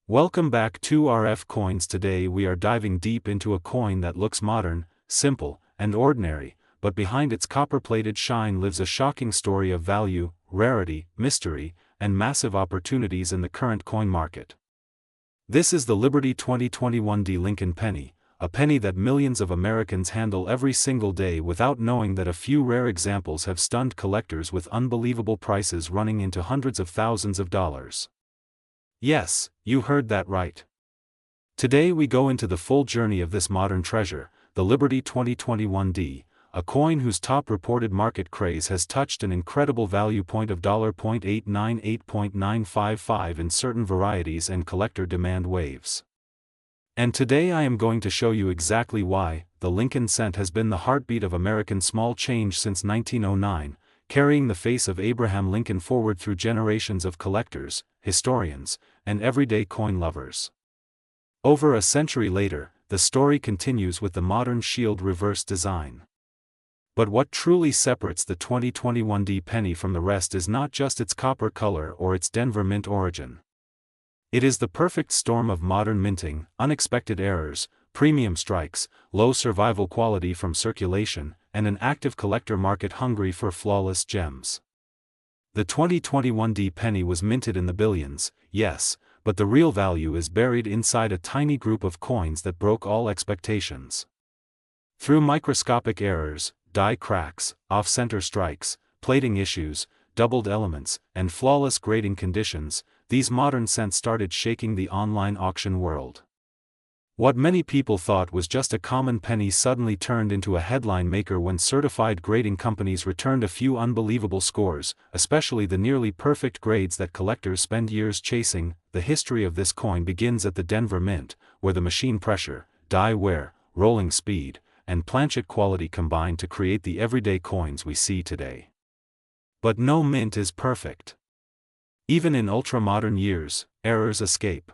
Welcome back to RF Coins. Today we are diving deep into a coin that looks modern, simple, and ordinary, but behind its copper-plated shine lives a shocking story of value, rarity, mystery, and massive opportunities in the current coin market. This is the Liberty 2021 D Lincoln penny, a penny that millions of Americans handle every single day without knowing that a few rare examples have stunned collectors with unbelievable prices running into hundreds of thousands of dollars. Yes, you heard that right. Today we go into the full journey of this modern treasure, the Liberty 2021 D, a coin whose top reported market craze has touched an incredible value point of $0.898.955 in certain varieties and collector demand waves. And today I am going to show you exactly why the Lincoln cent has been the heartbeat of American small change since 1909, carrying the face of Abraham Lincoln forward through generations of collectors, historians, and everyday coin lovers. Over a century later, the story continues with the modern shield reverse design. But what truly separates the 2021 D penny from the rest is not just its copper color or its Denver mint origin. It is the perfect storm of modern minting, unexpected errors, premium strikes, low survival quality from circulation, and an active collector market hungry for flawless gems. The 2021 D penny was minted in the billions, yes, but the real value is buried inside a tiny group of coins that broke all expectations. Through microscopic errors, die cracks, off-center strikes, plating issues, doubled elements, and flawless grading conditions, these modern cents started shaking the online auction world. What many people thought was just a common penny suddenly turned into a headline maker when certified grading companies returned a few unbelievable scores, especially the nearly perfect grades that collectors spend years chasing. The history of this coin begins at the Denver Mint, where the machine pressure, die wear, rolling speed, and planchet quality combine to create the everyday coins we see today. But no mint is perfect. Even in ultra-modern years, errors escape.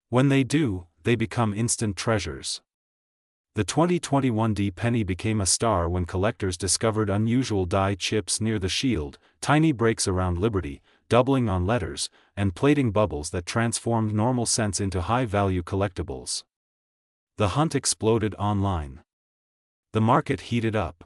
When they do, they become instant treasures. The 2021 D penny became a star when collectors discovered unusual die chips near the shield, tiny breaks around Liberty, doubling on letters, and plating bubbles that transformed normal cents into high-value collectibles. The hunt exploded online. The market heated up.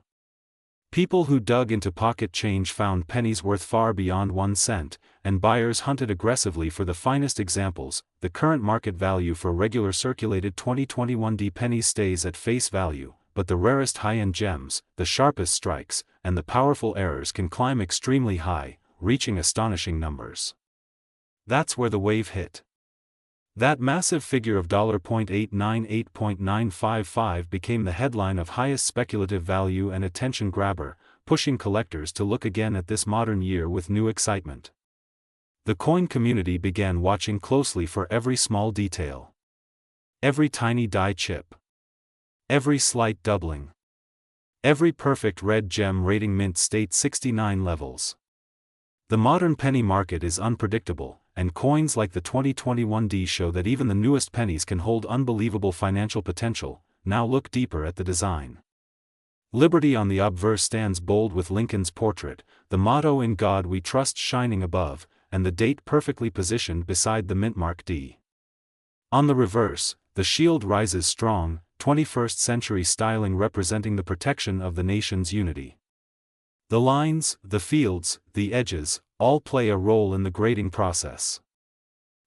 People who dug into pocket change found pennies worth far beyond 1 cent, and buyers hunted aggressively for the finest examples. The current market value for regular circulated 2021 D pennies stays at face value, but the rarest high-end gems, the sharpest strikes, and the powerful errors can climb extremely high, reaching astonishing numbers. That's where the wave hit. That massive figure of $0.898.955 became the headline of highest speculative value and attention grabber, pushing collectors to look again at this modern year with new excitement. The coin community began watching closely for every small detail. Every tiny die chip. Every slight doubling. Every perfect red gem rating mint state 69 levels. The modern penny market is unpredictable, and coins like the 2021 D show that even the newest pennies can hold unbelievable financial potential. Now look deeper at the design. Liberty on the obverse stands bold with Lincoln's portrait, the motto "In God We Trust" shining above, and the date perfectly positioned beside the mintmark D. On the reverse, the shield rises strong, 21st century styling representing the protection of the nation's unity. The lines, the fields, the edges, all play a role in the grading process.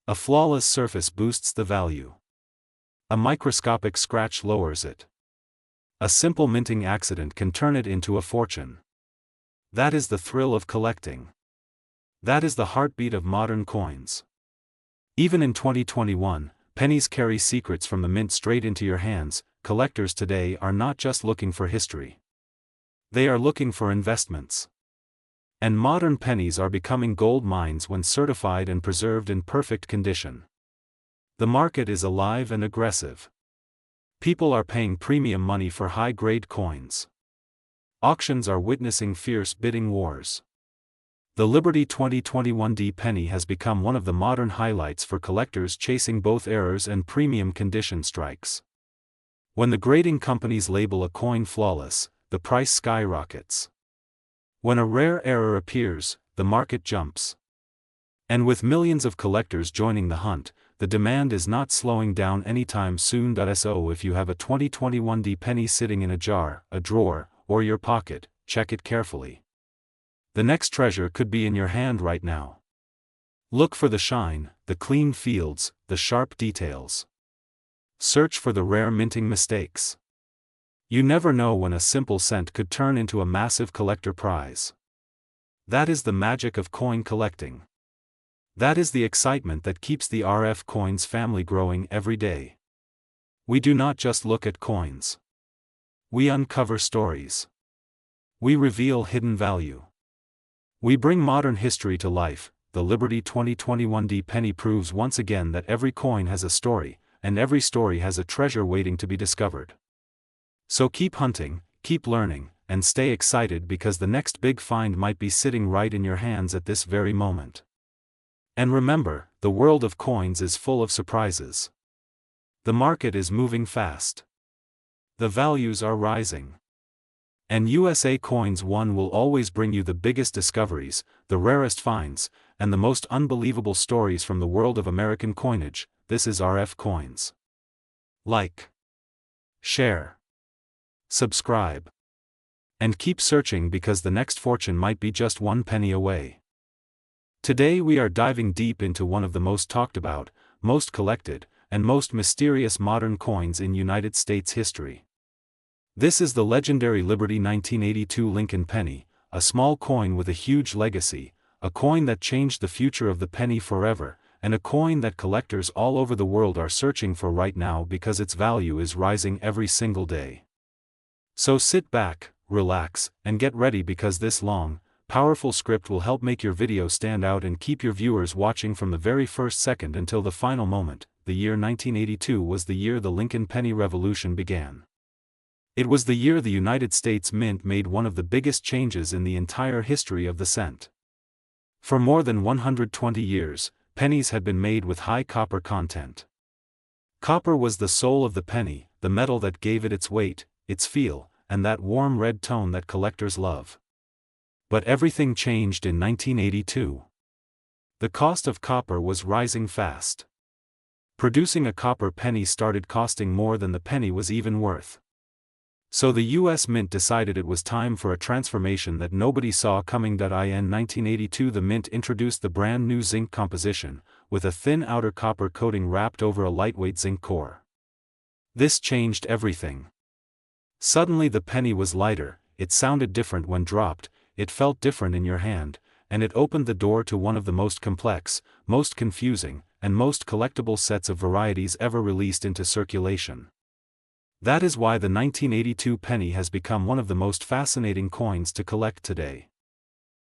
A flawless surface boosts the value. A microscopic scratch lowers it. A simple minting accident can turn it into a fortune. That is the thrill of collecting. That is the heartbeat of modern coins. Even in 2021, pennies carry secrets from the mint straight into your hands. Collectors today are not just looking for history. They are looking for investments. And modern pennies are becoming gold mines when certified and preserved in perfect condition. The market is alive and aggressive. People are paying premium money for high-grade coins. Auctions are witnessing fierce bidding wars. The Liberty 2021 D penny has become one of the modern highlights for collectors chasing both errors and premium condition strikes. When the grading companies label a coin flawless, the price skyrockets. When a rare error appears, the market jumps. And with millions of collectors joining the hunt, the demand is not slowing down anytime soon. So if you have a 2021 penny sitting in a jar, a drawer, or your pocket, check it carefully. The next treasure could be in your hand right now. Look for the shine, the clean fields, the sharp details. Search for the rare minting mistakes. You never know when a simple cent could turn into a massive collector prize. That is the magic of coin collecting. That is the excitement that keeps the RF Coins family growing every day. We do not just look at coins. We uncover stories. We reveal hidden value. We bring modern history to life. The Liberty 2021 penny proves once again that every coin has a story, and every story has a treasure waiting to be discovered. So keep hunting, keep learning, and stay excited because the next big find might be sitting right in your hands at this very moment. And remember, the world of coins is full of surprises. The market is moving fast. The values are rising. And USA Coins One will always bring you the biggest discoveries, the rarest finds, and the most unbelievable stories from the world of American coinage. This is RF Coins. Like, share, subscribe, and keep searching because the next fortune might be just 1 penny away. Today we are diving deep into one of the most talked about, most collected, and most mysterious modern coins in United States history. This is the legendary Liberty 1982 Lincoln penny, a small coin with a huge legacy, a coin that changed the future of the penny forever, and a coin that collectors all over the world are searching for right now because its value is rising every single day. So sit back, relax, and get ready because this long, powerful script will help make your video stand out and keep your viewers watching from the very first second until the final moment. The year 1982 was the year the Lincoln penny revolution began. It was the year the United States Mint made one of the biggest changes in the entire history of the cent. For more than 120 years, pennies had been made with high copper content. Copper was the soul of the penny, the metal that gave it its weight, its feel, and that warm red tone that collectors love. But everything changed in 1982. The cost of copper was rising fast. Producing a copper penny started costing more than the penny was even worth. So the US Mint decided it was time for a transformation that nobody saw coming. In 1982 the Mint introduced the brand new zinc composition, with a thin outer copper coating wrapped over a lightweight zinc core. This changed everything. Suddenly the penny was lighter, it sounded different when dropped, it felt different in your hand, and it opened the door to one of the most complex, most confusing, and most collectible sets of varieties ever released into circulation. That is why the 1982 penny has become one of the most fascinating coins to collect today.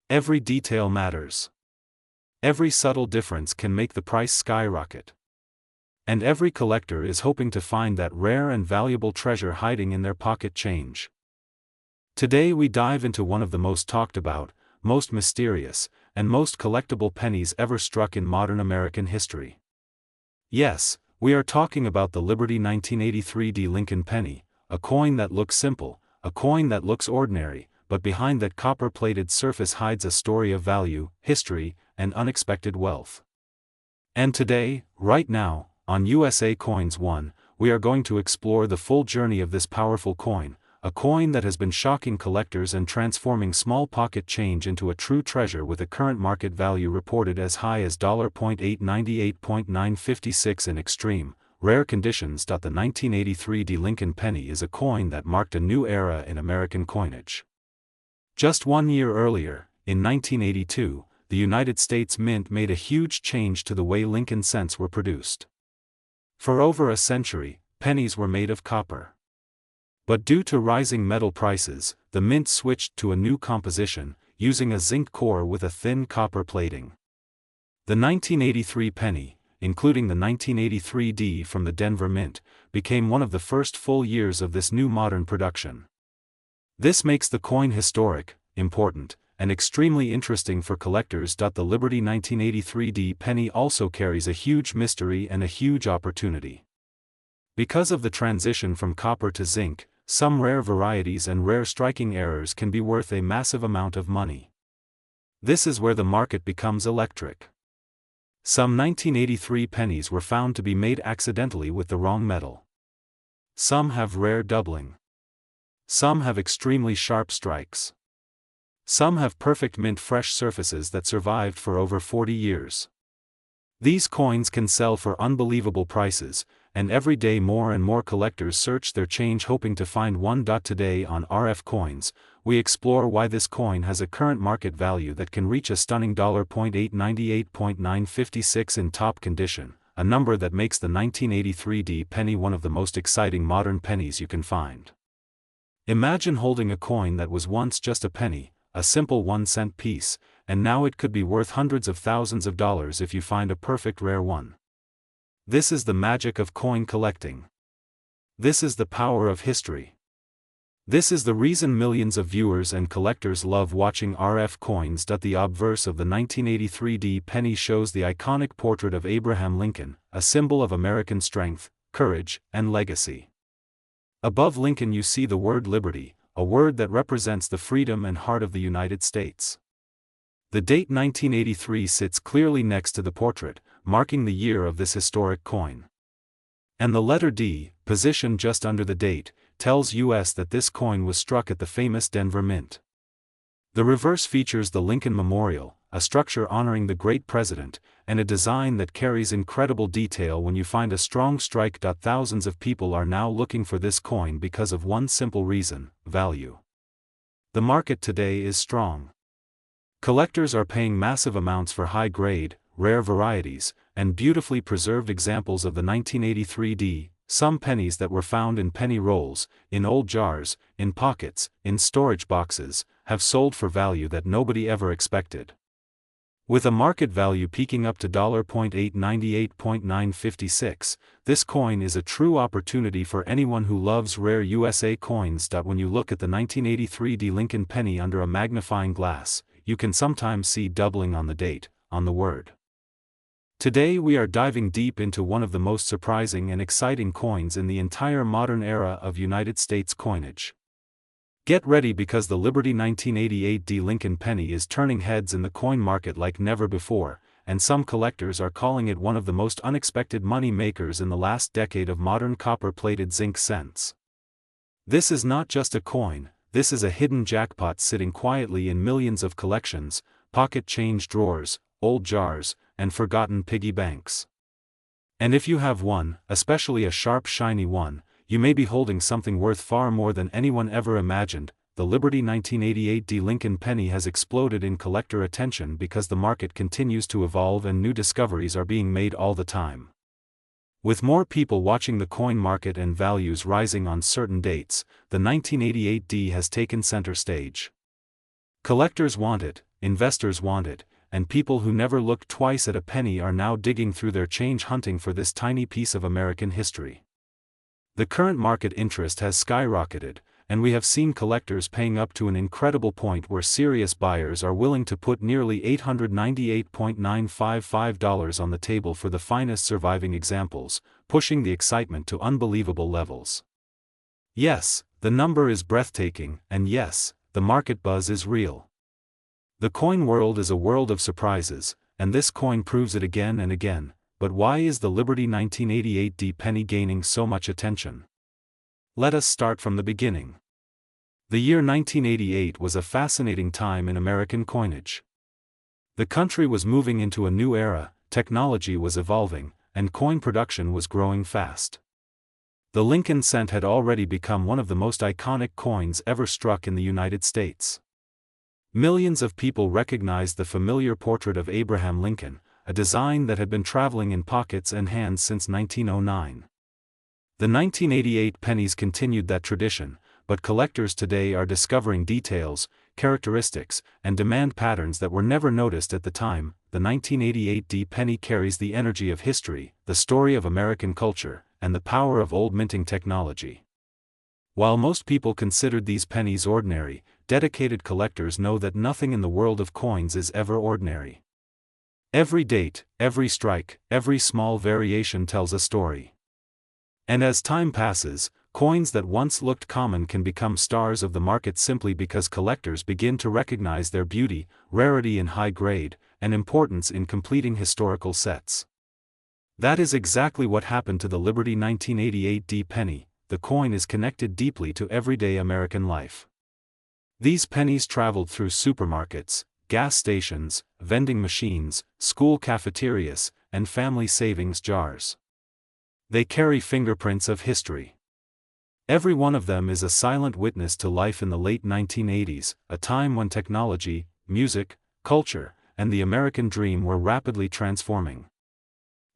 Every detail matters. Every subtle difference can make the price skyrocket. And every collector is hoping to find that rare and valuable treasure hiding in their pocket change. Today we dive into one of the most talked about, most mysterious, and most collectible pennies ever struck in modern American history. Yes, we are talking about the Liberty 1983 Lincoln penny, a coin that looks simple, a coin that looks ordinary, but behind that copper-plated surface hides a story of value, history, and unexpected wealth. And today, right now, on USA Coins One, we are going to explore the full journey of this powerful coin, a coin that has been shocking collectors and transforming small pocket change into a true treasure with a current market value reported as high as $0.898.956 in extreme, rare conditions. The 1983 Lincoln penny is a coin that marked a new era in American coinage. Just 1 year earlier, in 1982, the United States Mint made a huge change to the way Lincoln cents were produced. For over a century, pennies were made of copper. But due to rising metal prices, the Mint switched to a new composition, using a zinc core with a thin copper plating. The 1983 penny, including the 1983 from the Denver Mint, became one of the first full years of this new modern production. This makes the coin historic, important, and extremely interesting for collectors. The Liberty 1983 penny also carries a huge mystery and a huge opportunity. Because of the transition from copper to zinc, some rare varieties and rare striking errors can be worth a massive amount of money. This is where the market becomes electric. Some 1983 pennies were found to be made accidentally with the wrong metal. Some have rare doubling. Some have extremely sharp strikes. Some have perfect mint fresh surfaces that survived for over 40 years. These coins can sell for unbelievable prices, and every day more and more collectors search their change hoping to find one. Today on RF Coins, we explore why this coin has a current market value that can reach a stunning $898.956 in top condition, a number that makes the 1983 penny one of the most exciting modern pennies you can find. Imagine holding a coin that was once just a penny, a simple 1-cent piece, and now it could be worth hundreds of thousands of dollars if you find a perfect rare one. This is the magic of coin collecting. This is the power of history. This is the reason millions of viewers and collectors love watching RF Coins. The obverse of the 1983 penny shows the iconic portrait of Abraham Lincoln, a symbol of American strength, courage, and legacy. Above Lincoln you see the word liberty, a word that represents the freedom and heart of the United States. The date 1983 sits clearly next to the portrait, marking the year of this historic coin. And the letter D, positioned just under the date, tells us that this coin was struck at the famous Denver Mint. The reverse features the Lincoln Memorial, a structure honoring the great president, and a design that carries incredible detail when you find a strong strike. Thousands of people are now looking for this coin because of one simple reason: value. The market today is strong. Collectors are paying massive amounts for high-grade, rare varieties, and beautifully preserved examples of the 1983 some pennies that were found in penny rolls, in old jars, in pockets, in storage boxes, have sold for value that nobody ever expected. With a market value peaking up to $898.956, this coin is a true opportunity for anyone who loves rare USA coins. When you look at the 1983 Lincoln penny under a magnifying glass, you can sometimes see doubling on the date, on the word. Today we are diving deep into one of the most surprising and exciting coins in the entire modern era of United States coinage. Get ready because the Liberty 1988 Lincoln penny is turning heads in the coin market like never before, and some collectors are calling it one of the most unexpected money makers in the last decade of modern copper-plated zinc cents. This is not just a coin, this is a hidden jackpot sitting quietly in millions of collections, pocket change drawers, old jars, and forgotten piggy banks. And if you have one, especially a sharp shiny one, you may be holding something worth far more than anyone ever imagined. The Liberty 1988 Lincoln penny has exploded in collector attention because the market continues to evolve and new discoveries are being made all the time. With more people watching the coin market and values rising on certain dates, the 1988 has taken center stage. Collectors want it, investors want it, and people who never looked twice at a penny are now digging through their change hunting for this tiny piece of American history. The current market interest has skyrocketed, and we have seen collectors paying up to an incredible point where serious buyers are willing to put nearly $898.955 on the table for the finest surviving examples, pushing the excitement to unbelievable levels. Yes, the number is breathtaking, and yes, the market buzz is real. The coin world is a world of surprises, and this coin proves it again and again. But why is the Liberty 1988 penny gaining so much attention? Let us start from the beginning. The year 1988 was a fascinating time in American coinage. The country was moving into a new era, technology was evolving, and coin production was growing fast. The Lincoln cent had already become one of the most iconic coins ever struck in the United States. Millions of people recognized the familiar portrait of Abraham Lincoln, a design that had been traveling in pockets and hands since 1909. The 1988 pennies continued that tradition, but collectors today are discovering details, characteristics, and demand patterns that were never noticed at the time. The 1988 penny carries the energy of history, the story of American culture, and the power of old minting technology. While most people considered these pennies ordinary, dedicated collectors know that nothing in the world of coins is ever ordinary. Every date, every strike, every small variation tells a story. And as time passes, coins that once looked common can become stars of the market simply because collectors begin to recognize their beauty, rarity, and high grade, and importance in completing historical sets. That is exactly what happened to the Liberty 1988 D penny. The coin is connected deeply to everyday American life. These pennies traveled through supermarkets, gas stations, vending machines, school cafeterias, and family savings jars. They carry fingerprints of history. Every one of them is a silent witness to life in the late 1980s, a time when technology, music, culture, and the American dream were rapidly transforming.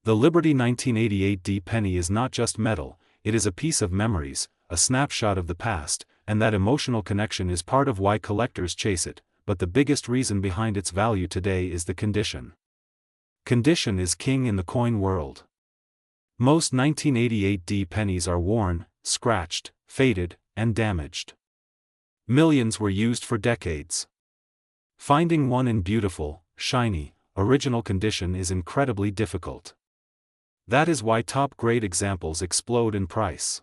The Liberty 1988 D penny is not just metal, it is a piece of memories, a snapshot of the past, and that emotional connection is part of why collectors chase it, but the biggest reason behind its value today is the condition. Condition is king in the coin world. Most 1988 D pennies are worn, scratched, faded, and damaged. Millions were used for decades. Finding one in beautiful, shiny, original condition is incredibly difficult. That is why top-grade examples explode in price.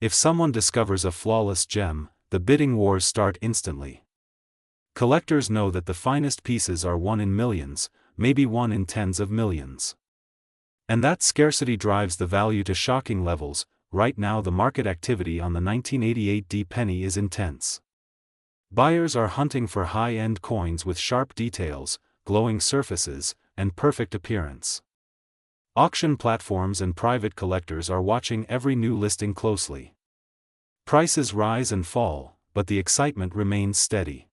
If someone discovers a flawless gem, the bidding wars start instantly. Collectors know that the finest pieces are one in millions, maybe one in tens of millions. And that scarcity drives the value to shocking levels. Right now the market activity on the 1988 D penny is intense. Buyers are hunting for high-end coins with sharp details, glowing surfaces, and perfect appearance. Auction platforms and private collectors are watching every new listing closely. Prices rise and fall, but the excitement remains steady.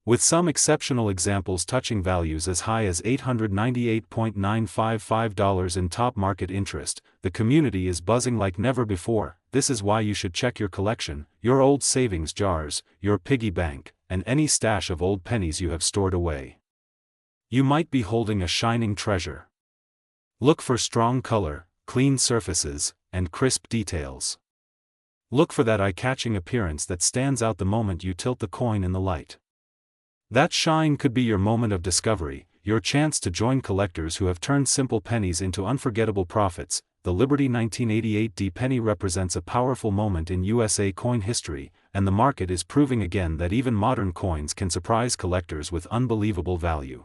With some exceptional examples touching values as high as $898.955 in top market interest, the community is buzzing like never before. This is why you should check your collection, your old savings jars, your piggy bank, and any stash of old pennies you have stored away. You might be holding a shining treasure. Look for strong color, clean surfaces, and crisp details. Look for that eye-catching appearance that stands out the moment you tilt the coin in the light. That shine could be your moment of discovery, your chance to join collectors who have turned simple pennies into unforgettable profits. The Liberty 1988 D penny represents a powerful moment in USA coin history, and the market is proving again that even modern coins can surprise collectors with unbelievable value.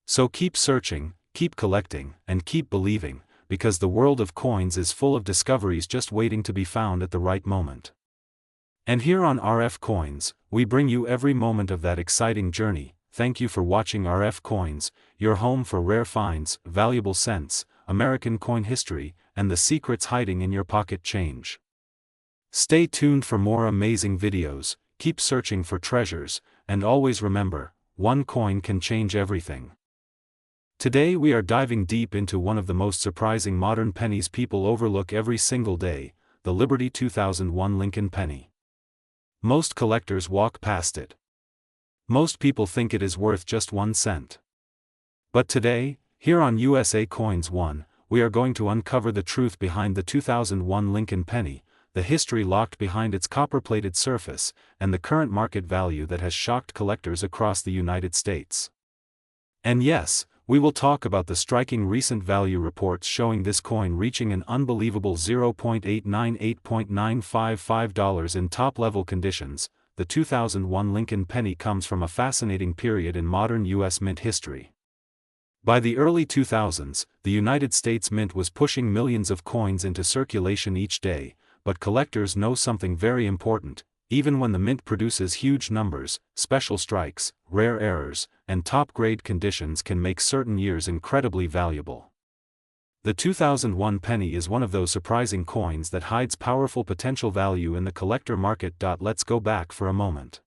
So keep searching, keep collecting, and keep believing, because the world of coins is full of discoveries just waiting to be found at the right moment. And here on RF Coins, we bring you every moment of that exciting journey. Thank you for watching RF Coins, your home for rare finds, valuable cents, American coin history, and the secrets hiding in your pocket change. Stay tuned for more amazing videos, keep searching for treasures, and always remember, one coin can change everything. Today we are diving deep into one of the most surprising modern pennies people overlook every single day, the Liberty 2001 Lincoln penny. Most collectors walk past it. Most people think it is worth just 1 cent. But today, here on USA Coins 1, we are going to uncover the truth behind the 2001 Lincoln penny, the history locked behind its copper-plated surface, and the current market value that has shocked collectors across the United States. And yes, we will talk about the striking recent value reports showing this coin reaching an unbelievable $0.898.955 in top-level conditions. The 2001 Lincoln penny comes from a fascinating period in modern U.S. mint history. By the early 2000s, the United States Mint was pushing millions of coins into circulation each day, but collectors know something very important. Even when the mint produces huge numbers, special strikes, rare errors, and top-grade conditions can make certain years incredibly valuable. The 2001 penny is one of those surprising coins that hides powerful potential value in the collector market. Let's go back for a moment.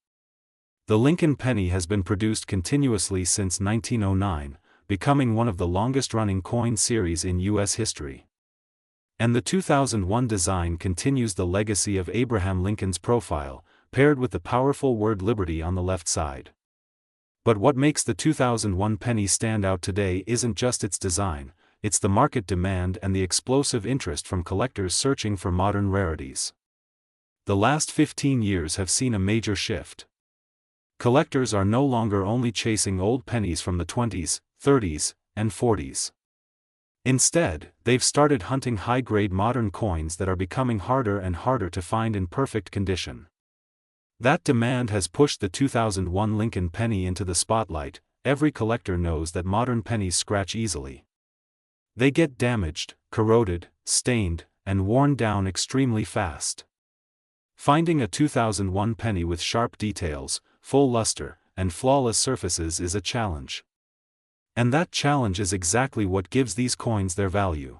The Lincoln penny has been produced continuously since 1909, becoming one of the longest-running coin series in U.S. history. And the 2001 design continues the legacy of Abraham Lincoln's profile, paired with the powerful word liberty on the left side. But what makes the 2001 penny stand out today isn't just its design, it's the market demand and the explosive interest from collectors searching for modern rarities. The last 15 years have seen a major shift. Collectors are no longer only chasing old pennies from the 20s, 30s, and 40s. Instead, they've started hunting high-grade modern coins that are becoming harder and harder to find in perfect condition. That demand has pushed the 2001 Lincoln penny into the spotlight, every collector knows that modern pennies scratch easily. They get damaged, corroded, stained, and worn down extremely fast. Finding a 2001 penny with sharp details, full luster, and flawless surfaces is a challenge. And that challenge is exactly what gives these coins their value.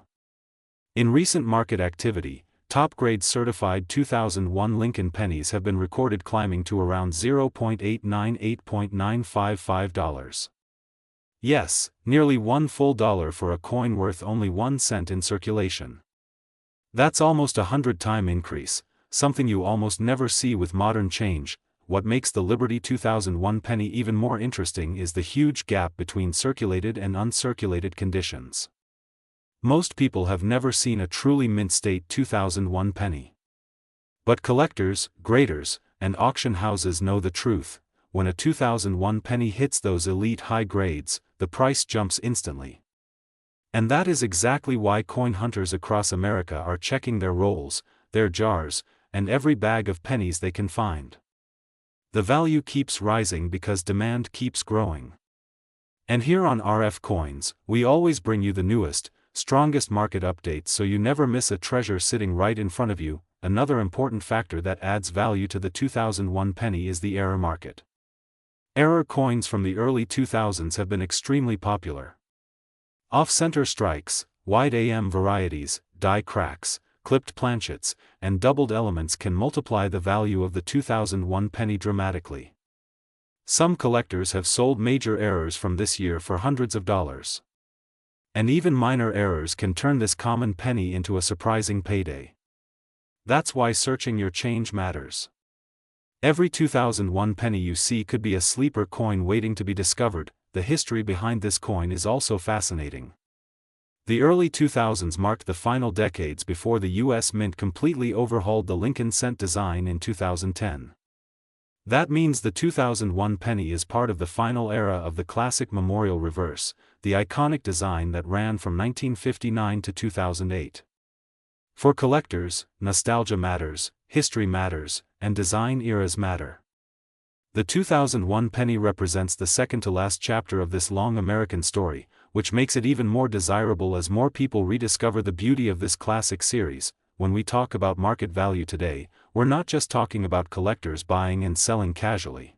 In recent market activity, top-grade certified 2001 Lincoln pennies have been recorded climbing to around $0.898.955. Yes, nearly $1 full for a coin worth only 1 cent in circulation. That's almost a 100-time increase, something you almost never see with modern change. What makes the Liberty 2001 penny even more interesting is the huge gap between circulated and uncirculated conditions. Most people have never seen a truly mint-state 2001 penny. But collectors, graders, and auction houses know the truth. When a 2001 penny hits those elite high grades, the price jumps instantly. And that is exactly why coin hunters across America are checking their rolls, their jars, and every bag of pennies they can find. The value keeps rising because demand keeps growing. And here on RF Coins, we always bring you the newest, strongest market updates so you never miss a treasure sitting right in front of you. Another important factor that adds value to the 2001 penny is the error market. Error coins from the early 2000s have been extremely popular. Off-center strikes, wide AM varieties, die cracks, clipped planchets, and doubled elements can multiply the value of the 2001 penny dramatically. Some collectors have sold major errors from this year for hundreds of dollars. And even minor errors can turn this common penny into a surprising payday. That's why searching your change matters. Every 2001 penny you see could be a sleeper coin waiting to be discovered. The history behind this coin is also fascinating. The early 2000s marked the final decades before the U.S. Mint completely overhauled the Lincoln cent design in 2010. That means the 2001 penny is part of the final era of the classic memorial reverse, the iconic design that ran from 1959 to 2008. For collectors, nostalgia matters, history matters, and design eras matter. The 2001 penny represents the second-to-last chapter of this long American story, which makes it even more desirable as more people rediscover the beauty of this classic series. When we talk about market value today, we're not just talking about collectors buying and selling casually.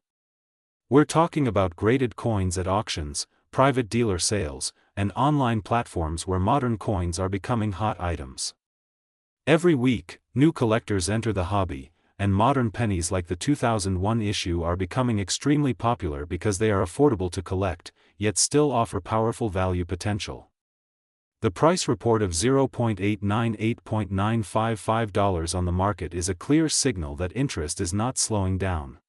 We're talking about graded coins at auctions, private dealer sales, and online platforms where modern coins are becoming hot items. Every week, new collectors enter the hobby, and modern pennies like the 2001 issue are becoming extremely popular because they are affordable to collect, yet still offer powerful value potential. The price report of $0.898.955 on the market is a clear signal that interest is not slowing down.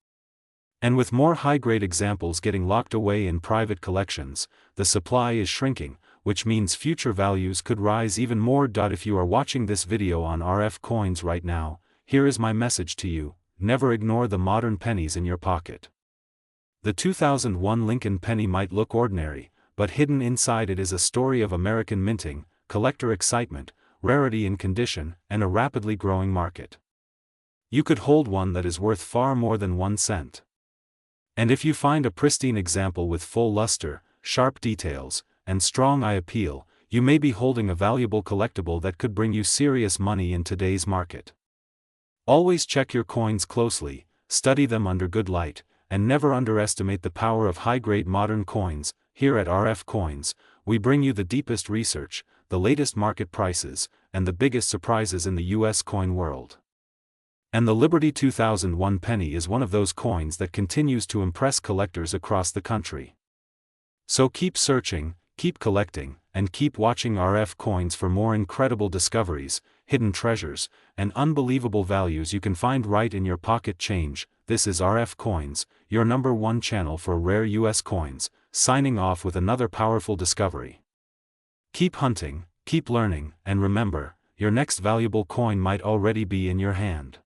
And with more high-grade examples getting locked away in private collections, the supply is shrinking, which means future values could rise even more. If you are watching this video on RF Coins right now, here is my message to you: never ignore the modern pennies in your pocket. The 2001 Lincoln penny might look ordinary, but hidden inside it is a story of American minting, collector excitement, rarity in condition, and a rapidly growing market. You could hold one that is worth far more than 1 cent. And if you find a pristine example with full luster, sharp details, and strong eye appeal, you may be holding a valuable collectible that could bring you serious money in today's market. Always check your coins closely, study them under good light, and never underestimate the power of high-grade modern coins. Here at RF Coins, we bring you the deepest research, the latest market prices, and the biggest surprises in the US coin world. And the Liberty 2001 penny is one of those coins that continues to impress collectors across the country. So keep searching, keep collecting, and keep watching RF Coins for more incredible discoveries, hidden treasures, and unbelievable values you can find right in your pocket change. This is RF Coins, your #1 channel for rare US coins, signing off with another powerful discovery. Keep hunting, keep learning, and remember, your next valuable coin might already be in your hand.